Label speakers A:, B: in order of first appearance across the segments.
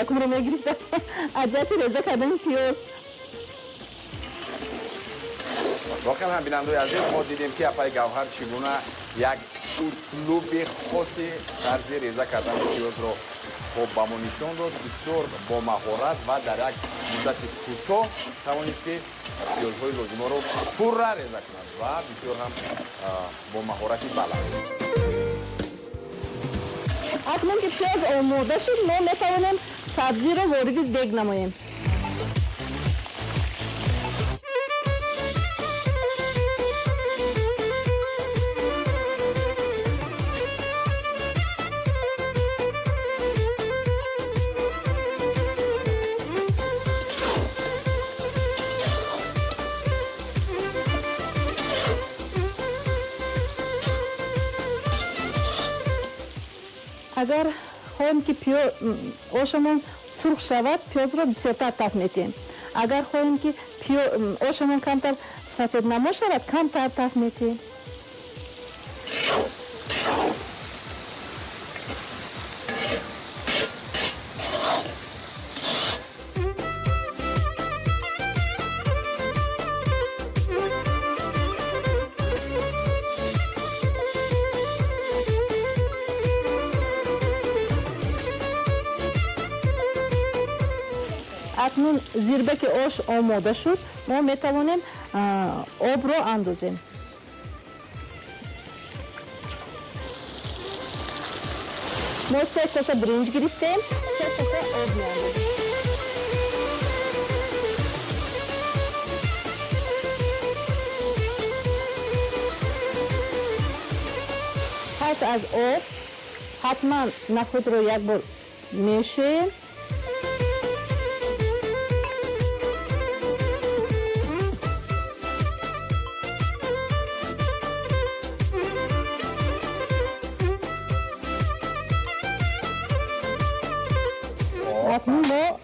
A: چاقو رو میگرفتم از جهت ریزه کردن پیاز.
B: واقعا هم بیننده عزیز ما دیدیم که اپای گوهر چگونه یک اسلوب خاصی طرز ریزه کردن پیاز رو خوب با ما نشون داد. بسیار با مهارت و در یک مدت کوتاه توانست که پیازهای لازمه رو پورا ریزه کند و بسیار هم با مهارتی بلند.
A: اکنون که پیاز آماده شد ما میتوانیم سبزی رو وارد دیگ نماییم. اگر خواهیم که آشمون سرخ شود پیاز را بسیارتر تفت میتیم. اگر خواهیم که آشمون کمتر سفید نما شود کمتر تفت میتیم. اکنون زیربک آش آماده شد ما میتوانیم آب رو اندازیم. ما 3 کاسه برنج گرفتیم 3 کاسه آب میاندازیم. پس از آب حتما نخود رو یک بار میشیم. ما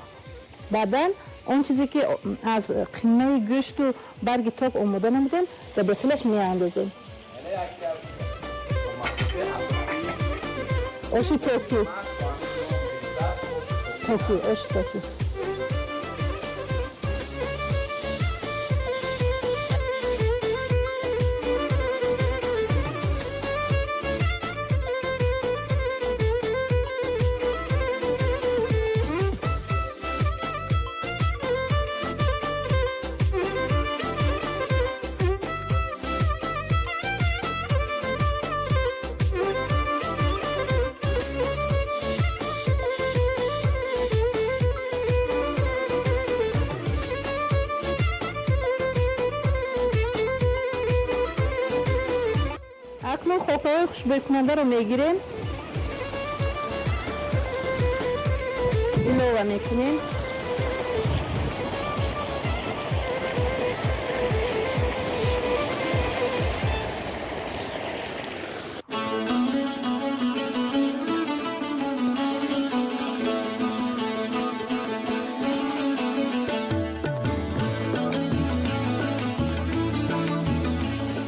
A: بعداً اون چیزی که از قیمه گوشت و برگ تاک آماده نمودیم در داخلش می اندازیم. آش تاکی آش تاکی. اکنون خوک‌های خوشبو کننده رو میگیریم ایلوه میکنیم.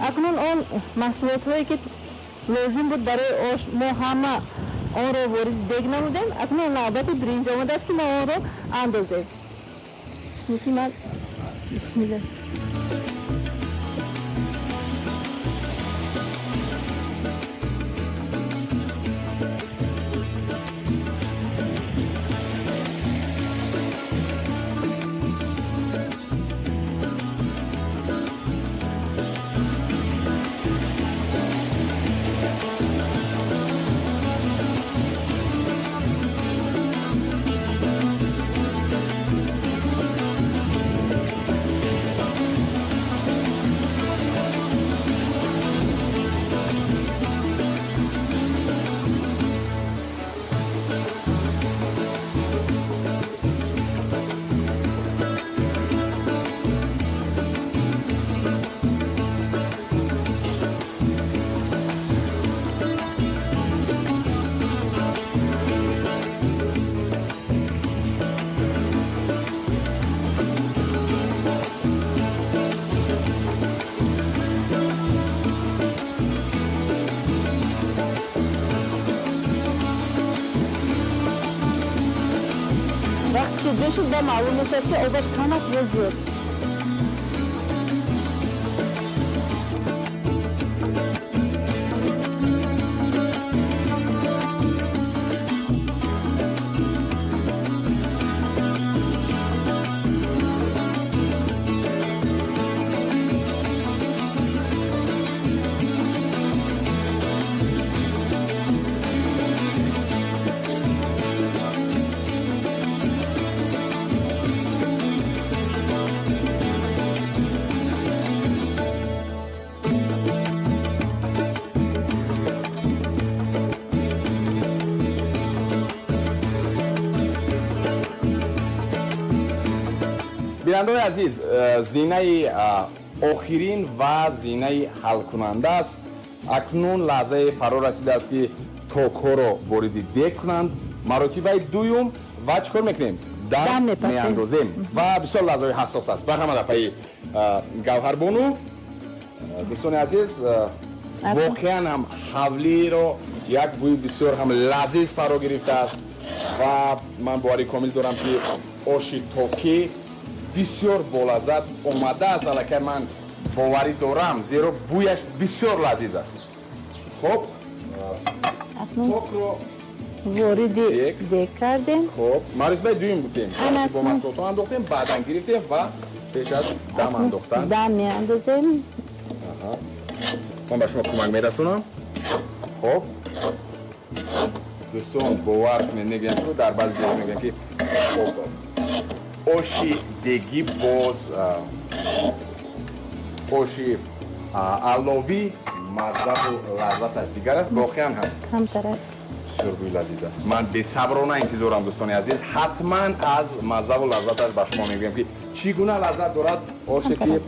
A: اکنون اون محصولات هایی که لازم بود برای آش ما همه آن رو وارد دیگ نمودیم. اکنون نوبت برنج آمده است که ما آن رو اندازیم. میتونیم بسم الله. وقتی که جوش شد معلوم میشه که آبش کم است یا زیاد.
B: بیننده‌های عزیز، زینه آخرین و زینه حل کننده است. اکنون لحظه فرا رسیده است که توک‌ها رو وارد دیگ کنند. مراتب دوم و چیکار میکنیم؟ دم میاندازیم و بسیار لحظه حساس است. برهمه پای گوهربانو دوستان عزیز، واقعا هم حولی رو یک بوی بسیار هم لذیذ فرا گرفته است و من باوری کامل دارم که آش توکی بسیار بولذت اومده است. البته من باوری دارم زیرا بویش بسیار لذیذ است. خب توک رو
A: وارد دیگ کردیم.
B: خب مرتبه دویم گفتیم با مسلوطو انداختیم، بعدا گرفتیم و پیش از دم انداختن
A: دم میاندازیم.
B: من به شما کمک میرسونم. خب دوستان باور کنید میگن که در بعضی جاها میگن که آشی دیگی باز آشی علاوی مزه و لذتش دیگر است. واقعا هم
A: کمتر
B: بسیار بوی لذیذ است. من به صبرانه انتظارم دوستان عزیز، حتما از مزه و لذتش به شما میگم که چگونه لذت دارد آشی که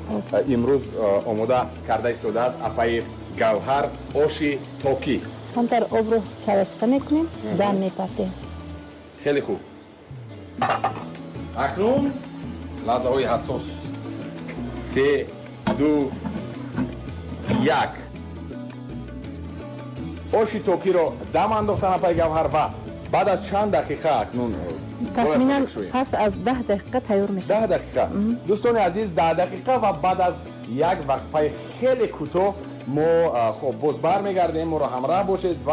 B: امروز آماده کرده ایستاده است اپای گوهر آشی توکی.
A: کمتر آب رو چرسته میکنیم، دم میپرتیم.
B: خیلی خوب. اکنون لحظه های حساس 3 2 1 آشی توکی رو دم انداختن پای گوهر و بعد از چند دقیقه اکنون
A: تخمینا پس از 10 دقیقه تیار میشه.
B: 10 دقیقه دوستان عزیز، 10 دقیقه و بعد از یک وقفه خیلی کوتاه ما خب باز برمیگردیم. ما رو همراه باشید و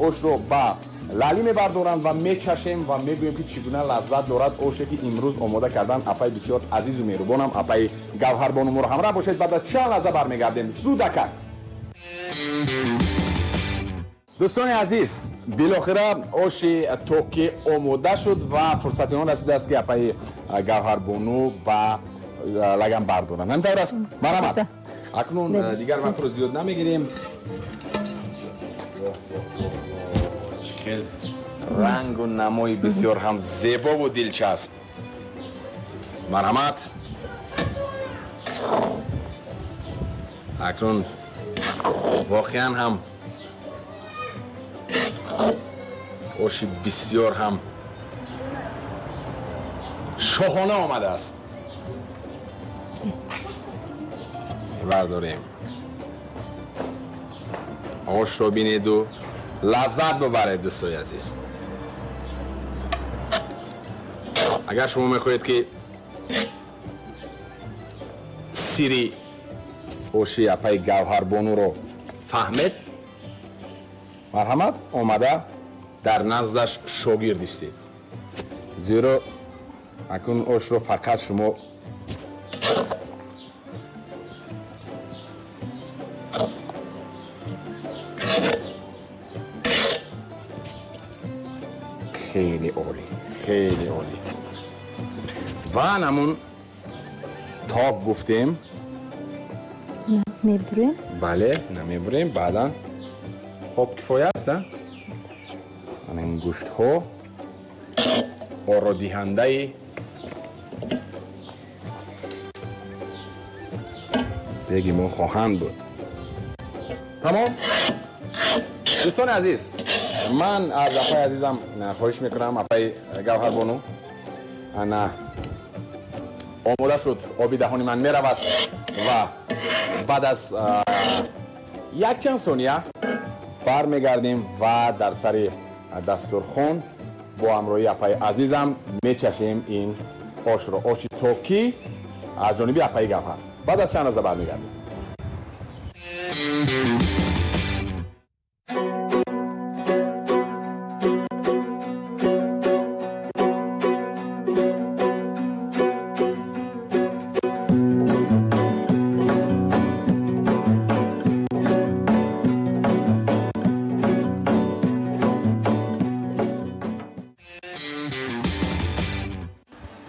B: آش رو با لالی میبردارند و میچشیم و میگوییم که چگونه لذت دارد آشی که امروز آماده کردن اپای بسیار عزیز و مهربانم اپای گوهربانو. ما رو همراه باشید، بعد از چند لحظه برمیگردیم. زودک دوستان عزیز، بالاخره آشی توکی آماده شد و فرصت آن رسیده است که اپای گوهربانو با لگن بردارند. همینطور است مرحمت. اکنون دیگر وقت رو زیاد نمیگیریم. خیلی رنگ و نمای بسیار هم زیبا و دلچسب. مرحمت. اکنون واقعا هم آشی بسیار هم شاهانه آمده است. برداریم آش رو بینید و لذت ببرید دوستان عزیز. اگر شما میخواهید که سری آشی اپای گوهربانو رو فهمید، مرحمت آمده در نزدش شاگرد استید، زیرا اکنون آش رو فقط شما خیلی عالی، خیلی عالی. و نمون تاب گفتیم
A: میبریم.
B: بله نمیبریم، بعدا خب کفایه است. این گوشت ها آرا دهنده بگیم ما خواهند بود. تمام دوستان عزیز، من از اپای عزیزم خواهش میکنم اپای گوهربانو انا آماده شد، آبی دهانی من میرود و بعد از یک چند ثانیه برمیگردیم و در سر دسترخوان با همراهی اپای عزیزم میچشیم این آش رو. آش ترکی از جانب اپای گوهر. بعد از چند لحظه برمیگردیم.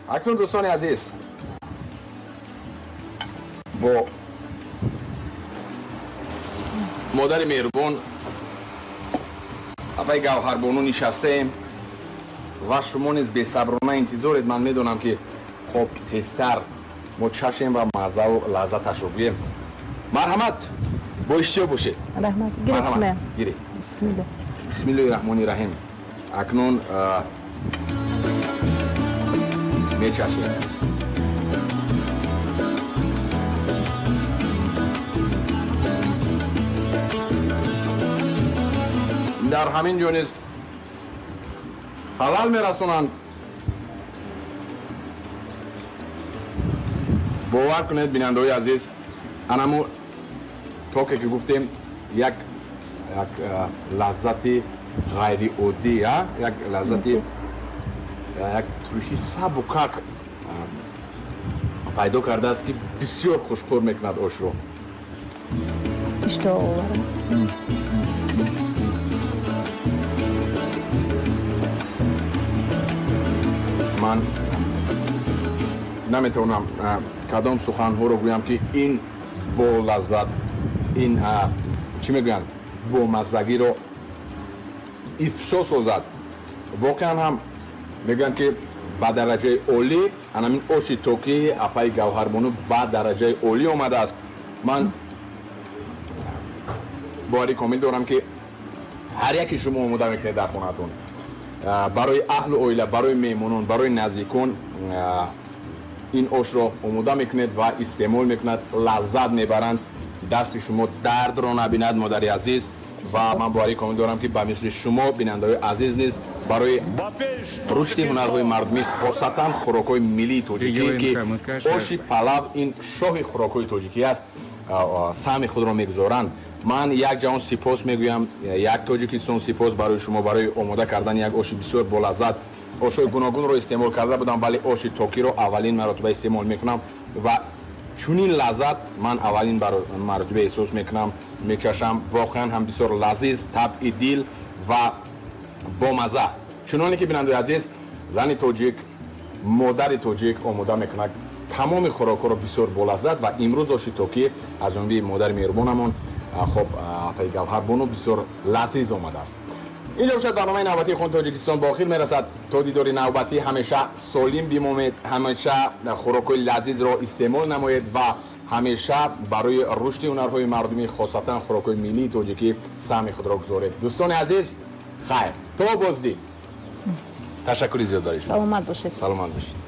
B: اکنون دوستان عزیز با مادر مهربان اپای گوهر بانو نشستیم و شما نیز بی‌صبرانه انتظارید. من میدونم که خب تستر ما چشیم و مزه و لذتش رو بگیم. مرحمت با اشتیا باشه.
A: رحمت
B: گیری.
A: بسم الله.
B: بسم الله الرحمن الرحیم. اکنون میچشیم. در همین جا نیز حلال میرسونند. باور کنید بیننده های عزیز، انمو طور که گفتیم یک لذت غیر عادی، یک لذت یک ترشی سبکک پیدا کرده است که بسیار خوشخور میکند آش رو.
A: اشتها آورم.
B: من نمیتونم کدام سخن‌ها رو بگویم که این با لذت، این چی میگویند با مزگی رو افشا سازد. واقعا هم میگن که با درجه عالی همین آش ترکی اپای گوهربانو با درجه عالی آمده است. من باوری کامل دارم که هر یکی شما آماده میکنید در خونه‌تون برای اهل و عائله، برای میمونان، برای نزدیکان این آش رو آماده میکنید و استعمال میکنید، لذت میبرند، دست شما درد رو نبیند مادر عزیز. و من باوری کامل دارم که با مثل شما بیننده‌های عزیز نیست برای رشد هنرهای مردمی، خاصتا خوراک‌های ملی تاجیکی که آش پلو این شاه خوراک‌های تاجیکی است، سهم خود را میگذارند. من یک جهان سپاس میگویم، یک تاجیکستان سپاس برای شما برای آماده کردن یک آش بسیار با لذت. آش‌های گوناگون رو استعمال کرده بودم ولی آش ترکی رو اولین مرتبه استعمال میکنم و چنین لذت من اولین مرتبه احساس میکنم، میچشم. واقعا هم بسیار لذیذ، طبع دل و با مزه. چنانه که بیننده عزیز، زن تاجیک، مادر تاجیک آماده میکنه تمام خوراک‌ها رو بسیار با لذت و امروز آش ترکی از جانب مادر مهربانمون خب اپای گوهربانو بسیار لذیذ آمده است. اینجا باشد برنامه نوبتی خون تاجیکستان با آخر میرسد. تا دیدار نوبتی همیشه سالم بمانید، همیشه خوراک‌های لذیذ را استعمال نمایید و همیشه برای رشد هنرهای مردمی خاصتا خوراک‌های ملی تاجیکی سهم خود را گذارید. دوستان عزیز خیر تا بازدید. تشکر زیاد دارید.
A: سلامت باشید.
B: سلامت باشید.